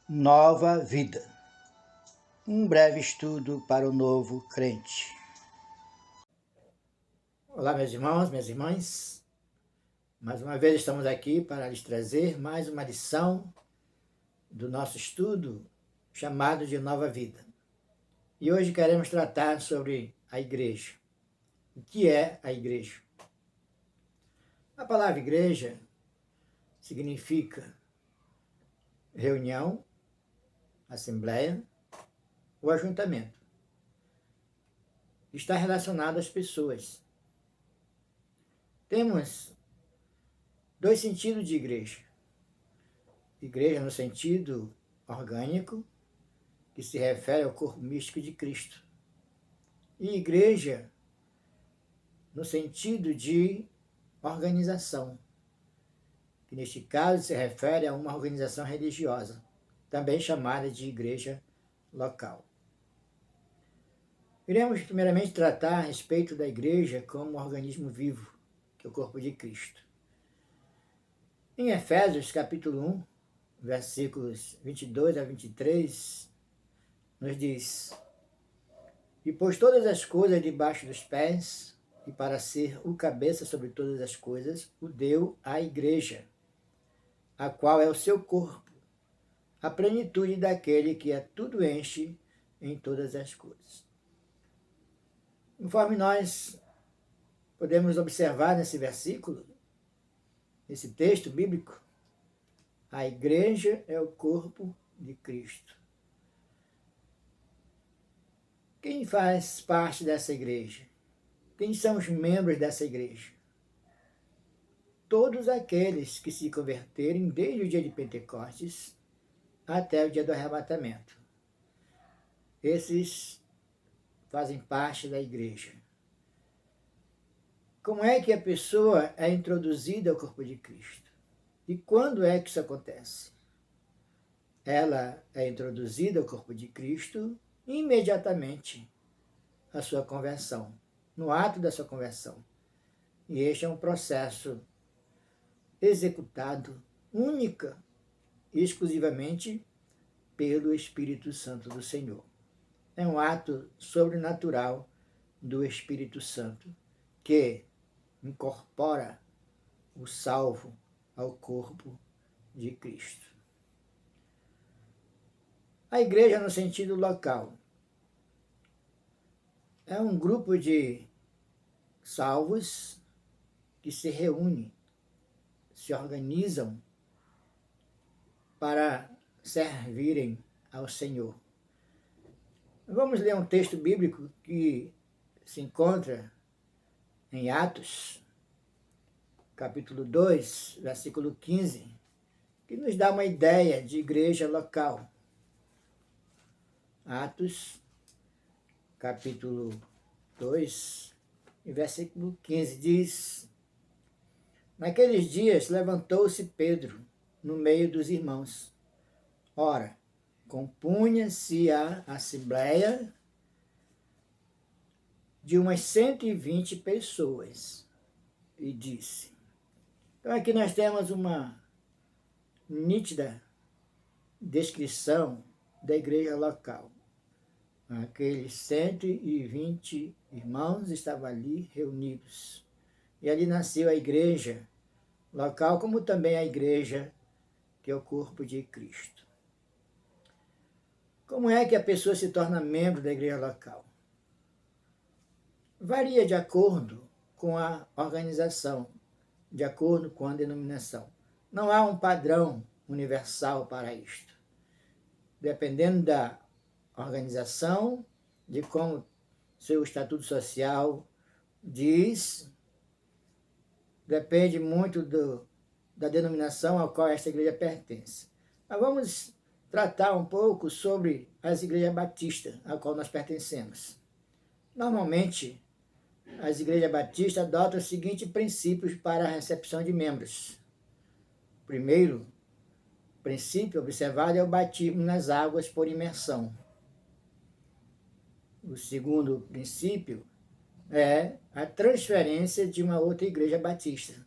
Nova vida. Um breve estudo para o novo crente. Olá, meus irmãos, minhas irmãs. Mais uma vez estamos aqui para lhes trazer mais uma lição do nosso estudo chamado de Nova Vida. E hoje queremos tratar sobre a igreja. O que é a igreja? A palavra igreja significa reunião, assembleia ou ajuntamento. Está relacionado às pessoas. Temos dois sentidos de igreja. Igreja no sentido orgânico, que se refere ao corpo místico de Cristo. E igreja no sentido de organização, que neste caso se refere a uma organização religiosa, também chamada de igreja local. Iremos primeiramente tratar a respeito da igreja como um organismo vivo, que é o corpo de Cristo. Em Efésios capítulo 1, versículos 22 a 23, nos diz: E pôs todas as coisas debaixo dos pés, e para ser o cabeça sobre todas as coisas, o deu à igreja, a qual é o seu corpo, a plenitude daquele que a tudo enche em todas as coisas. Conforme nós podemos observar nesse versículo, nesse texto bíblico, a igreja é o corpo de Cristo. Quem faz parte dessa igreja? Quem são os membros dessa igreja? Todos aqueles que se converterem desde o dia de Pentecostes até o dia do arrebatamento. Esses fazem parte da igreja. Como é que a pessoa é introduzida ao corpo de Cristo? E quando é que isso acontece? Ela é introduzida ao corpo de Cristo imediatamente à sua conversão, no ato da sua conversão. E este é um processo executado única e exclusivamente pelo Espírito Santo do Senhor. É um ato sobrenatural do Espírito Santo que incorpora o salvo ao corpo de Cristo. A igreja, no sentido local, é um grupo de salvos que se reúnem, se organizam para servirem ao Senhor. Vamos ler um texto bíblico que se encontra em Atos, capítulo 2, versículo 15, que nos dá uma ideia de igreja local. Atos, capítulo 2, versículo 15, diz: Naqueles dias levantou-se Pedro no meio dos irmãos. Ora, compunha-se a assembleia de umas 120 pessoas, e disse. Então aqui nós temos uma nítida descrição da igreja local. Aqueles 120 irmãos estavam ali reunidos. E ali nasceu a igreja local, como também a igreja que é o corpo de Cristo. Como é que a pessoa se torna membro da igreja local? Varia de acordo com a organização, de acordo com a denominação. Não há um padrão universal para isto. Dependendo da organização, de como seu estatuto social diz, depende muito da denominação a qual esta igreja pertence. Mas vamos tratar um pouco sobre as igrejas batistas a qual nós pertencemos. Normalmente, as igrejas batistas adotam os seguintes princípios para a recepção de membros. Primeiro princípio observado é o batismo nas águas por imersão. O segundo princípio é a transferência de uma outra igreja batista.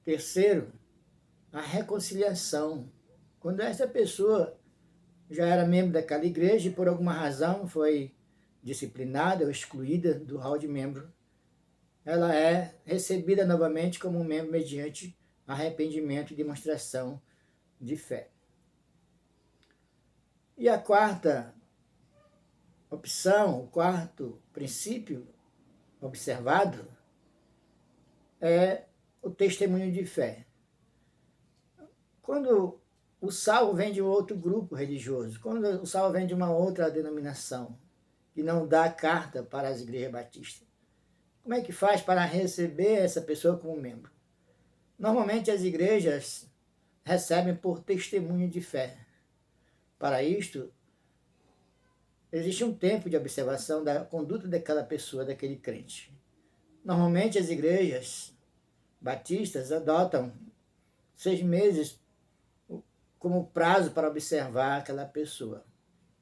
Terceiro, a reconciliação Quando essa pessoa já era membro daquela igreja e por alguma razão foi disciplinada ou excluída do hall de membro, ela é recebida novamente como um membro mediante arrependimento e demonstração de fé. E a quarta opção, o quarto princípio observado é o testemunho de fé. Quando o salvo vem de um outro grupo religioso, quando o salvo vem de uma outra denominação, que não dá carta para as igrejas batistas, como é que faz para receber essa pessoa como membro? Normalmente as igrejas recebem por testemunho de fé. Para isto, existe um tempo de observação da conduta daquela pessoa, daquele crente. Normalmente as igrejas batistas adotam 6 meses como prazo para observar aquela pessoa.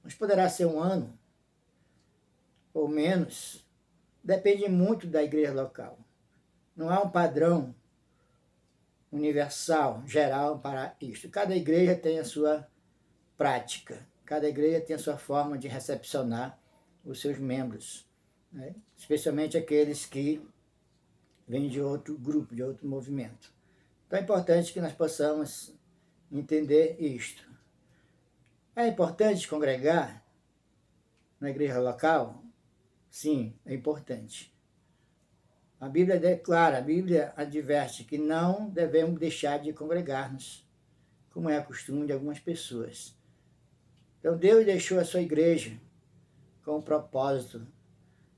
Mas poderá ser 1 ano ou menos, depende muito da igreja local. Não há um padrão universal, geral para isto. Cada igreja tem a sua prática, cada igreja tem a sua forma de recepcionar os seus membros, né? Especialmente aqueles que vêm de outro grupo, de outro movimento. Então é importante que nós possamos entender isto. É importante congregar na igreja local? Sim, é importante. A Bíblia declara, a Bíblia adverte que não devemos deixar de congregar-nos, como é a costume de algumas pessoas. Então Deus deixou a sua igreja com um propósito.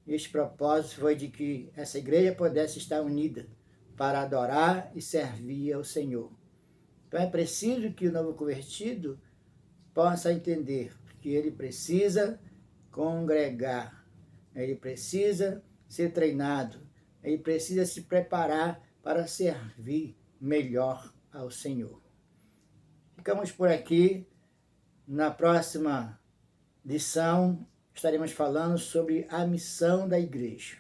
E este propósito foi de que essa igreja pudesse estar unida para adorar e servir ao Senhor. Então é preciso que o novo convertido possa entender que ele precisa congregar, ele precisa ser treinado, ele precisa se preparar para servir melhor ao Senhor. Ficamos por aqui. Na próxima lição estaremos falando sobre a missão da igreja.